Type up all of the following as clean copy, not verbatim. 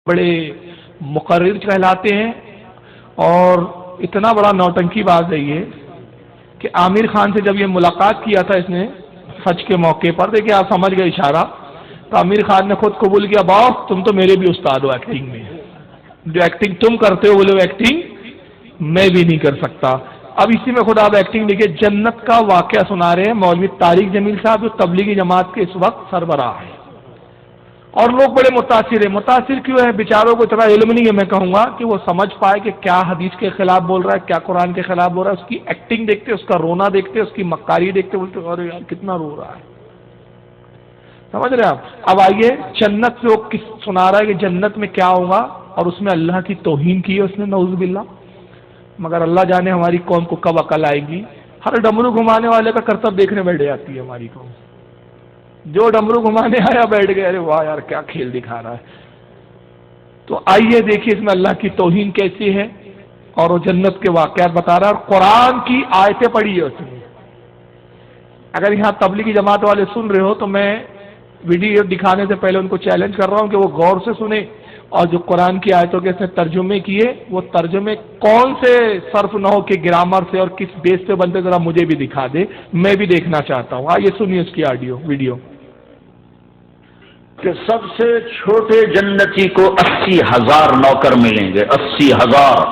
بڑے مقرر کہلاتے ہیں، اور اتنا بڑا نوٹنکی باز ہے یہ کہ عامر خان سے جب یہ ملاقات کیا تھا اس نے حج کے موقع پر، دیکھیں آپ سمجھ گئے اشارہ، تو عامر خان نے خود قبول کیا، باپ تم تو میرے بھی استاد ہو ایکٹنگ میں، جو ایکٹنگ تم کرتے ہو بولے وہ ایکٹنگ میں بھی نہیں کر سکتا۔ اب اسی میں خود آپ ایکٹنگ دیکھیں، جنت کا واقعہ سنا رہے ہیں مولوی طارق جمیل صاحب جو تبلیغی جماعت کے اس وقت سربراہ ہیں، اور لوگ بڑے متاثر ہیں۔ متاثر کیوں ہے؟ بیچاروں کو اتنا علم نہیں ہے، میں کہوں گا کہ وہ سمجھ پائے کہ کیا حدیث کے خلاف بول رہا ہے، کیا قرآن کے خلاف بول رہا ہے، اس کی ایکٹنگ دیکھتے، اس کا رونا دیکھتے، اس کی مکاری دیکھتے، بولتے ارے یار کتنا رو رہا ہے، سمجھ رہے ہیں آپ؟ اب آئیے جنت سے وہ کس سنا رہا ہے کہ جنت میں کیا ہوگا، اور اس میں اللہ کی توہین کی ہے اس نے، نعوذ باللہ۔ مگر اللہ جانے ہماری قوم کو کب عقل آئے گی، ہر ڈمرو گھمانے والے کا کرتب دیکھنے بیٹھ جاتی ہے ہماری قوم، جو ڈمرو گھمانے آیا بیٹھ گئے، ارے واہ یار کیا کھیل دکھا رہا ہے۔ تو آئیے دیکھیے اس میں اللہ کی توہین کیسی ہے، اور وہ جنت کے واقعات بتا رہا ہے، اور قرآن کی آیتیں پڑھی ہے اس نے۔ اگر یہاں تبلیغی جماعت والے سن رہے ہو تو میں ویڈیو دکھانے سے پہلے ان کو چیلنج کر رہا ہوں کہ وہ غور سے سنیں، اور جو قرآن کی آیتوں کے ترجمے کیے وہ ترجمے کون سے صرف نحو کے گرامر سے اور کس بیس پہ بنتے ذرا مجھے بھی دکھا دے، میں بھی دیکھنا چاہتا ہوں۔ آئیے سنیے اس کی آڈیو ویڈیو۔ کہ سب سے چھوٹے جنتی کو 80,000 نوکر ملیں گے، 80,000،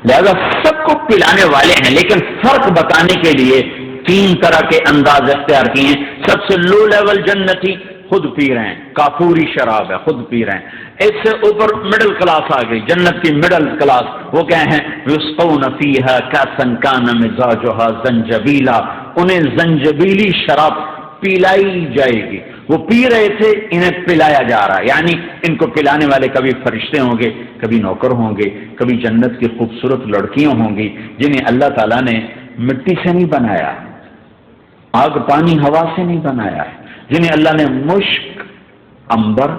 لہذا سب کو پلانے والے ہیں، لیکن فرق بتانے کے لیے 3 طرح کے انداز اختیار کیے ہیں۔ سب سے لو لیول جنتی خود پی رہے ہیں، کافوری شراب ہے، خود پی رہے ہیں۔ اس سے اوپر مڈل کلاس آ گئی، جنت کی مڈل کلاس، وہ کیا ہیں؟ یسقون فیہا کأسا کان مزاجھا زنجبیلا، انہیں زنجبیلی شراب پلائی جائے گی۔ وہ پی رہے تھے، انہیں پلایا جا رہا ہے، یعنی ان کو پلانے والے کبھی فرشتے ہوں گے، کبھی نوکر ہوں گے، کبھی جنت کی خوبصورت لڑکیاں ہوں گی جنہیں اللہ تعالیٰ نے مٹی سے نہیں بنایا، آگ پانی ہوا سے نہیں بنایا ہے، جنہیں اللہ نے مشک، عنبر،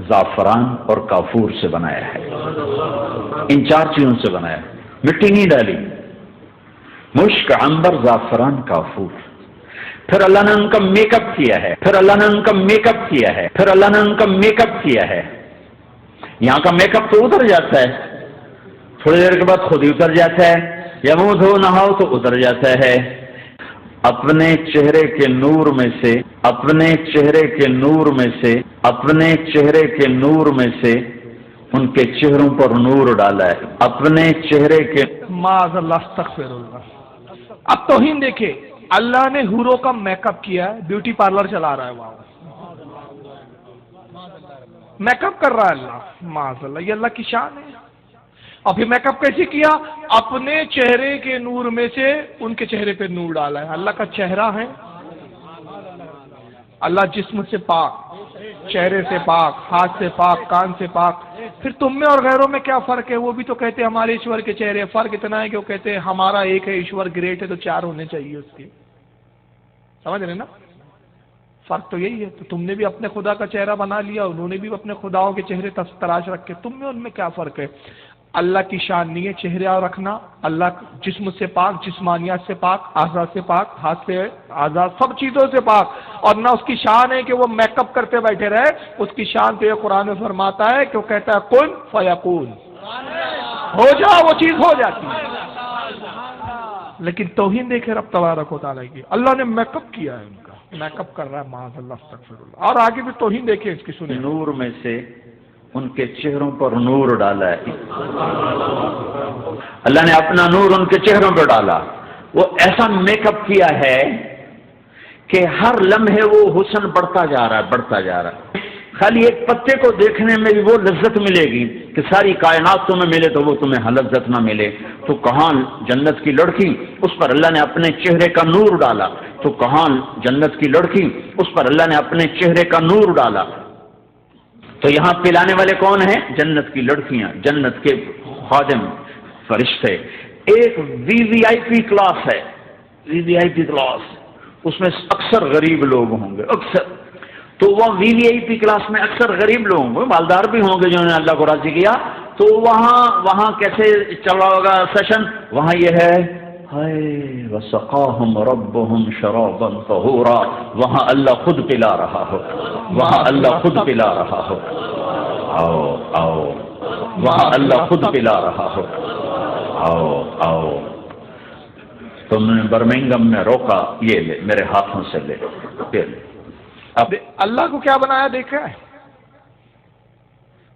زعفران اور کافور سے بنایا ہے، ان 4 چیزوں سے بنایا ہے، مٹی نہیں ڈالی، مشک، عنبر، زعفران، کافور۔ پھر اللہ نے ان کا میک اپ کیا ہے، پھر اللہ نے ان کا میک اپ کیا ہے، پھر اللہ نے ان کا میک اپ کیا ہے۔ یہاں کا میک اپ تو اتر جاتا ہے، تھوڑی دیر کے بعد خود ہی اتر جاتا ہے، یا منہ دھو نہاؤ تو اتر جاتا ہے۔ اپنے چہرے کے نور میں سے، اپنے چہرے کے نور میں سے، اپنے چہرے کے نور میں سے ان کے چہروں پر نور ڈالا ہے، اپنے چہرے کے معاذ اللہ، استغفر اللہ۔ اب توہین دیکھے، اللہ نے حوروں کا میک اپ کیا ہے، بیوٹی پارلر چلا رہا ہے، وہاں میک اپ کر رہا ہے اللہ، معاذ اللہ، یہ اللہ کی شان ہے۔ اور پھر میک اپ کیسے کیا؟ اپنے چہرے کے نور میں سے ان کے چہرے پہ نور ڈالا ہے۔ اللہ کا چہرہ ہے، اللہ جسم سے پاک، چہرے سے پاک، ہاتھ سے پاک، کان سے پاک۔ پھر تم میں اور غیروں میں کیا فرق ہے؟ وہ بھی تو کہتے ہیں ہمارے ایشور کے چہرے، فرق اتنا ہے کہ وہ کہتے ہیں ہمارا ایک ہے، ایشور گریٹ ہے تو 4 ہونے چاہیے اس کے، سمجھ رہے نا؟ فرق تو یہی ہے۔ تو تم نے بھی اپنے خدا کا چہرہ بنا لیا، انہوں نے بھی اپنے خداؤں کے چہرے تراش رکھے، تم میں ان میں کیا فرق ہے؟ اللہ کی شان نہیں ہے چہرہ رکھنا، اللہ جسم سے پاک، جسمانیات سے پاک، اعضاء سے پاک، ہاتھ سے اعضاء، سب چیزوں سے پاک، اور نہ اس کی شان ہے کہ وہ میک اپ کرتے بیٹھے رہے۔ اس کی شان تو یہ قرآن میں فرماتا ہے کہ وہ کہتا ہے کن فیکون، ہو جا، وہ چیز ہو جاتی ہے۔ لیکن توہین دیکھے رب تبارک و تعالیٰ کی، اللہ نے میک اپ کیا ہے، ان کا میک اپ کر رہا ہے، معاذ اللہ، استغفر اللہ۔ اور آگے بھی توہین دیکھیں اس کی، سنیں، نور میں سے ان کے چہروں پر نور ڈالا ہے، اللہ نے اپنا نور ان کے چہروں پر ڈالا۔ وہ ایسا میک اپ کیا ہے کہ ہر لمحے وہ حسن بڑھتا جا رہا ہے، بڑھتا جا رہا ہے۔ خالی ایک پتے کو دیکھنے میں بھی وہ لذت ملے گی کہ ساری کائنات تمہیں ملے تو وہ تمہیں لذت نہ ملے، تو کہاں جنت کی لڑکی، اس پر اللہ نے اپنے چہرے کا نور ڈالا، تو کہاں جنت کی لڑکی، اس پر اللہ نے اپنے چہرے کا نور ڈالا۔ تو یہاں پلانے والے کون ہیں؟ جنت کی لڑکیاں، جنت کے خادم، فرشتے۔ ایک VVIP کلاس ہے، VVIP کلاس، اس میں اکثر غریب لوگ ہوں گے، اکثر۔ تو وہ VVIP کلاس میں اکثر غریب لوگ ہوں گے، مالدار بھی ہوں گے جنہوں نے اللہ کو راضی کیا۔ تو وہاں کیسے چل رہا ہوگا سیشن؟ وہاں یہ ہے ہائے وسقاہم ربہم شرابا طہورا، وہاں اللہ خود پلا رہا ہو، وہاں اللہ خود پلا رہا ہو، آؤ آؤ، وہاں اللہ خود پلا رہا ہو، آؤ آؤ۔ تم نے برمنگم میں روکا، یہ لے میرے ہاتھوں سے لے، یہ لے۔ اب اللہ کو کیا بنایا دیکھا ہے؟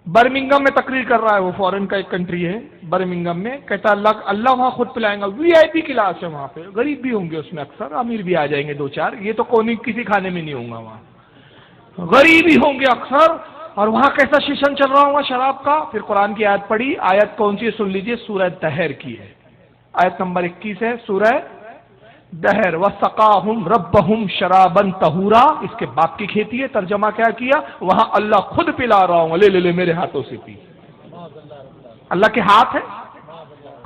برمنگم میں تقریر کر رہا ہے، وہ فورن کا ایک کنٹری ہے برمنگم میں، کہتا اللہ وہاں خود پلائیں گا، وی آئی پی کلاس ہے وہاں پہ، غریب بھی ہوں گے اس میں اکثر، امیر بھی آ جائیں گے دو چار، یہ تو کوئی کسی کھانے میں نہیں ہوں گا، وہاں غریب ہی ہوں گے اکثر، اور وہاں کیسا شیشن چل رہا ہوگا شراب کا۔ پھر قرآن کی آیت پڑھی، آیت کون سی ہے سن لیجئے، سورہ دہر کی ہے، آیت نمبر 21 ہے سورہ دہر، وَسَقَاهُمْ رَبَّهُمْ شَرَابًا طَهُورًا، اس کے باپ کی کھیتی ہے، ترجمہ کیا کیا، وہاں اللہ خود پلا رہا ہوں، لے میرے ہاتھوں سے پی۔ اللہ کے ہاتھ ہے،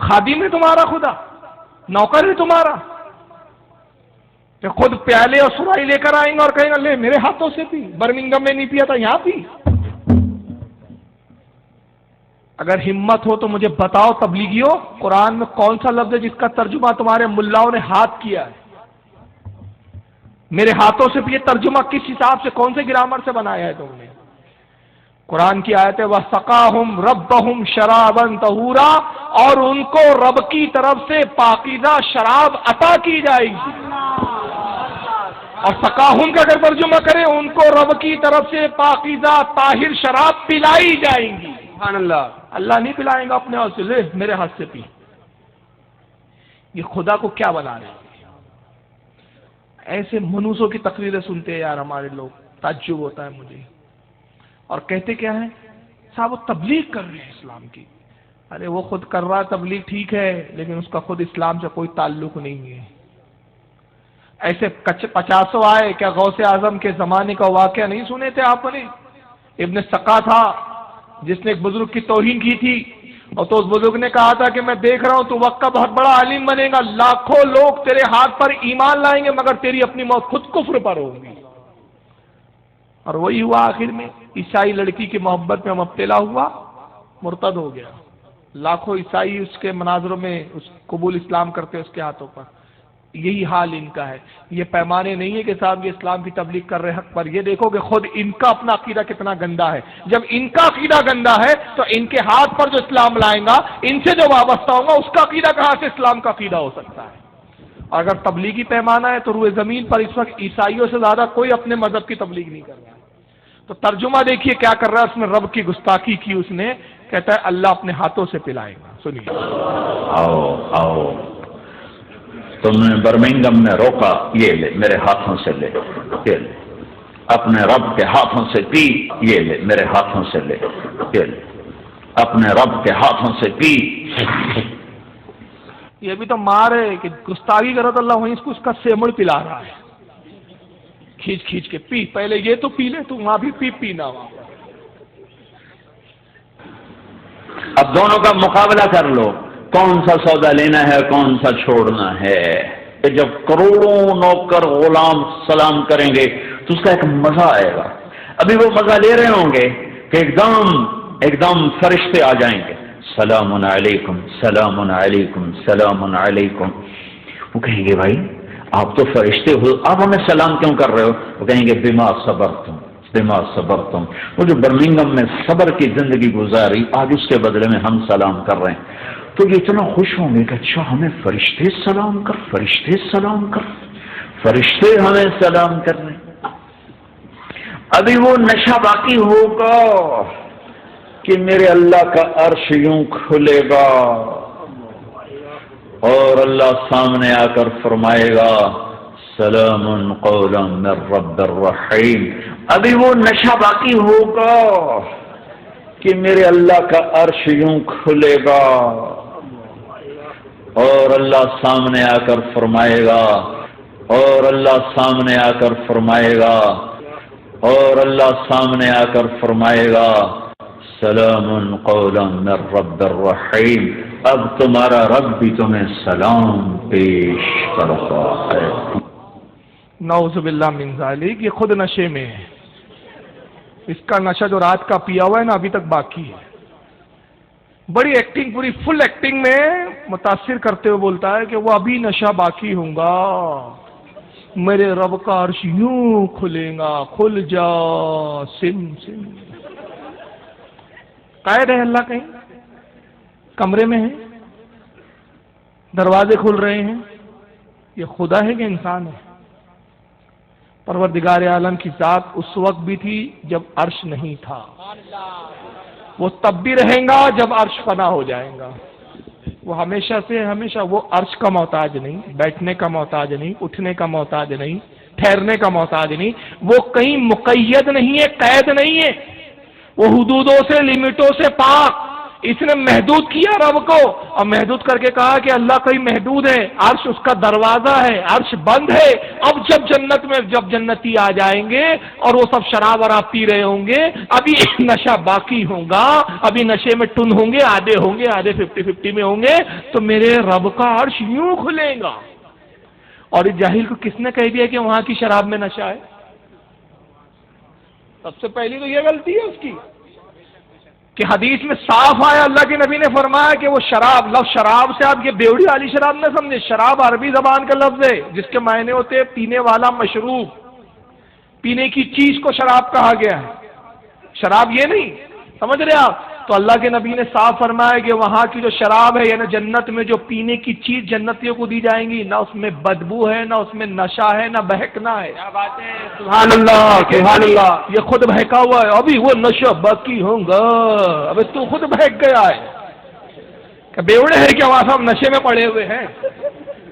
خادم ہے تمہارا خدا، نوکر ہے تمہارا، کہ خود پیالے اور سرائی لے کر آئیں گے اور کہیں گے لے میرے ہاتھوں سے پی، برمنگم میں نہیں پیا تھا یہاں پی۔ اگر ہمت ہو تو مجھے بتاؤ تبلیغیوں، قرآن میں کون سا لفظ ہے جس کا ترجمہ تمہارے ملاؤں نے ہاتھ کیا ہے؟ میرے ہاتھوں سے یہ ترجمہ کس حساب سے، کون سے گرامر سے بنایا ہے تم نے؟ قرآن کی آیت ہے وَسَقَاهُمْ رَبَّهُمْ شَرَابًا طَهُورًا، اور ان کو رب کی طرف سے پاکیزہ شراب عطا کی جائے گی۔ اور سقاہم کا اگر ترجمہ کریں، ان کو رب کی طرف سے پاکیزہ طاہر شراب پلائی جائیں گی۔ سبحان اللہ، اللہ نہیں پلائیں گا اپنے ہاتھ سے، لے میرے ہاتھ سے پی۔ یہ خدا کو کیا بنا رہے ہیں؟ ایسے منوسوں کی تقریریں سنتے ہیں یار ہمارے لوگ، تعجب ہوتا ہے مجھے، اور کہتے کیا ہیں صاحب وہ تبلیغ کر رہے ہیں اسلام کی۔ ارے وہ خود کر رہا تبلیغ ٹھیک ہے، لیکن اس کا خود اسلام سے کوئی تعلق نہیں ہے۔ ایسے 50 آئے، کیا غوث اعظم کے زمانے کا واقعہ نہیں سنے تھے آپ نے؟ ابن سقا تھا جس نے ایک بزرگ کی توہین کی تھی، اور تو اس بزرگ نے کہا تھا کہ میں دیکھ رہا ہوں تو وقت کا بہت بڑا عالم بنے گا، لاکھوں لوگ تیرے ہاتھ پر ایمان لائیں گے مگر تیری اپنی موت خود کفر پر ہوگی۔ اور وہی ہوا آخر میں، عیسائی لڑکی کی محبت میں مبتلا ہوا، مرتد ہو گیا۔ لاکھوں عیسائی اس کے مناظروں میں اس قبول اسلام کرتے اس کے ہاتھوں پر۔ یہی حال ان کا ہے۔ یہ پیمانے نہیں ہے کہ صاحب یہ اسلام کی تبلیغ کر رہے حق پر، یہ دیکھو کہ خود ان کا اپنا عقیدہ کتنا گندا ہے۔ جب ان کا عقیدہ گندا ہے تو ان کے ہاتھ پر جو اسلام لائیں گا، ان سے جو وابستہ ہوگا، اس کا عقیدہ کہاں سے اسلام کا عقیدہ ہو سکتا ہے؟ اور اگر تبلیغی پیمانہ ہے تو روئے زمین پر اس وقت عیسائیوں سے زیادہ کوئی اپنے مذہب کی تبلیغ نہیں کر رہا ہے۔ تو ترجمہ دیکھیے کیا کر رہا ہے، اس میں رب کی گستاخی کی اس نے، کہتا ہے اللہ اپنے ہاتھوں سے پلائے گا۔ سنیے، آؤ آؤ، تم نے برمنگم میں روکا، یہ لے میرے ہاتھوں سے لے، یہ لے اپنے رب کے ہاتھوں سے پی، یہ لے میرے ہاتھوں سے لے، یہ لے اپنے رب کے ہاتھوں سے پی۔ یہ بھی تو مار ہے کہ گستاخی کرو تو اللہ وہیں اس کو اس کا سیمڑ پلا رہا ہے، کھینچ کھینچ کے پی، پہلے یہ تو پی لے، تو وہاں بھی پینا وہاں۔ اب دونوں کا مقابلہ کر لو، کون سا سودا لینا ہے کون سا چھوڑنا ہے۔ کہ جب کروڑوں نوکر غلام سلام کریں گے تو اس کا ایک مزہ آئے گا۔ ابھی وہ مزہ لے رہے ہوں گے کہ ایک دم فرشتے آ جائیں گے، سلام علیکم سلام علیکم سلام علیکم۔ وہ کہیں گے بھائی آپ تو فرشتے ہو، آپ ہمیں سلام کیوں کر رہے ہو؟ وہ کہیں گے بما صبرتم بما صبرتم۔ وہ جو برمنگم میں صبر کی زندگی گزاری، آج اس کے بدلے میں ہم سلام کر رہے ہیں، تو یہ اتنا خوش ہوں گے کہ اچھا ہمیں فرشتے سلام کر، فرشتے سلام کر، فرشتے ہمیں سلام کر رہے ہیں۔ ابھی وہ نشہ باقی ہوگا کہ میرے اللہ کا عرش یوں کھلے گا اور اللہ سامنے آ کر فرمائے گا سلام قولا من رب الرحیم۔ ابھی وہ نشہ باقی ہوگا کہ میرے اللہ کا عرش یوں کھلے گا اور اللہ سامنے آ کر فرمائے گا، اور اللہ سامنے آ کر فرمائے گا، اور اللہ سامنے آ کر فرمائے گا سلام قولا من رب الرحیم۔ اب تمہارا رب بھی تمہیں سلام پیش کرتا ہے۔ نعوذ باللہ من ذالک، یہ خود نشے میں ہے، اس کا نشہ جو رات کا پیا ہوا ہے نا ابھی تک باقی ہے۔ بڑی ایکٹنگ، پوری فل ایکٹنگ میں متاثر کرتے ہوئے بولتا ہے کہ وہ ابھی نشہ باقی ہوں گا، میرے رب کا عرش یوں کھلے گا، کھل جا سن سن. قید ہے اللہ کہیں، کمرے میں ہے، دروازے کھل رہے ہیں. یہ خدا ہے کہ انسان ہے؟ پروردگار عالم کی ذات اس وقت بھی تھی جب عرش نہیں تھا، وہ تب بھی رہیں گا جب عرش فنا ہو جائے گا. وہ ہمیشہ سے ہمیشہ، وہ عرش کا محتاج نہیں، بیٹھنے کا محتاج نہیں، اٹھنے کا محتاج نہیں، ٹھہرنے کا محتاج نہیں. وہ کہیں مقید نہیں ہے، قید نہیں ہے. وہ حدودوں سے، لمٹوں سے پاک. اس نے محدود کیا رب کو، اور محدود کر کے کہا کہ اللہ کوئی محدود ہے، عرش اس کا دروازہ ہے، عرش بند ہے. اب جب جنت میں جب جنتی آ جائیں گے اور وہ سب شراب وراب پی رہے ہوں گے، ابھی نشہ باقی ہوگا، ابھی نشے میں ٹن ہوں گے، آدھے 50-50 میں ہوں گے، تو میرے رب کا عرش یوں کھلے گا. اور اس جاہل کو کس نے کہہ دیا کہ وہاں کی شراب میں نشہ ہے؟ سب سے پہلی تو یہ غلطی ہے اس کی کہ حدیث میں صاف آیا، اللہ کے نبی نے فرمایا کہ وہ شراب، لفظ شراب سے آپ یہ بیوڑی والی شراب نہ سمجھے. شراب عربی زبان کا لفظ ہے جس کے معنی ہوتے ہیں پینے والا مشروب، پینے کی چیز کو شراب کہا گیا ہے. شراب یہ نہیں، سمجھ رہے آپ؟ تو اللہ کے نبی نے صاف فرمایا کہ وہاں کی جو شراب ہے، یعنی جنت میں جو پینے کی چیز جنتیوں کو دی جائیں گی، نہ اس میں بدبو ہے، نہ اس میں نشہ ہے، نہ بہکنا ہے. کیا بات ہے، سبحان اللہ سبحان اللہ. یہ خود بہکا ہوا ہے، ابھی وہ نشہ باقی ہوں گا. ابھی تو خود بہک گیا ہے. کہ بیوڑے ہے کیا وہاں سب نشے میں پڑے ہوئے ہیں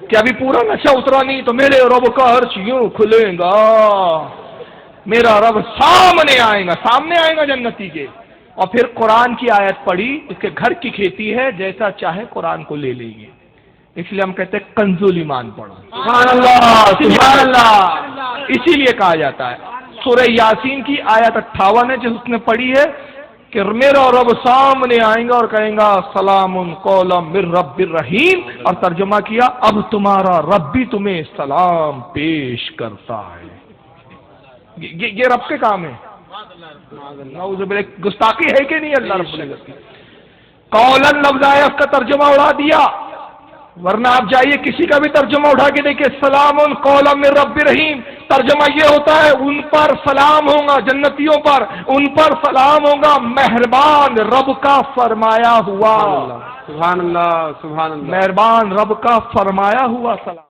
کہ ابھی پورا نشہ اترا نہیں تو میرے رب کا عرش یوں کھلے گا، میرا رب سامنے آئے گا، سامنے آئے گا جنتی کے. اور پھر قرآن کی آیت پڑھی، اس کے گھر کی کھیتی ہے، جیسا چاہے قرآن کو لے لیں گے. اس لیے ہم کہتے ہیں کنزول ایمان پڑھو. سبحان اللہ سبحان اللہ. اسی لیے کہا جاتا ہے سورہ یاسین کی آیت 58 ہے، جس اس نے پڑھی ہے کہ میرا رب سامنے آئیں گا اور کہیں گا سلام قولا من رب الرحیم، اور ترجمہ کیا اب تمہارا رب بھی تمہیں سلام پیش کرتا ہے. یہ رب کے کام ہے. نعوذ باللہ، گستاخی ہے کہ نہیں اللہ رب العزت کی؟ قولن لفظ آیا، اس کا ترجمہ اڑا دیا. ورنہ آپ جائیے کسی کا بھی ترجمہ اٹھا کے دیکھیں، سلام قولا من رب رحیم، ترجمہ یہ ہوتا ہے ان پر سلام ہوگا، جنتیوں پر ان پر سلام ہوگا مہربان رب کا فرمایا ہوا. سبحان اللہ سبحان اللہ. مہربان رب کا فرمایا ہوا سلام.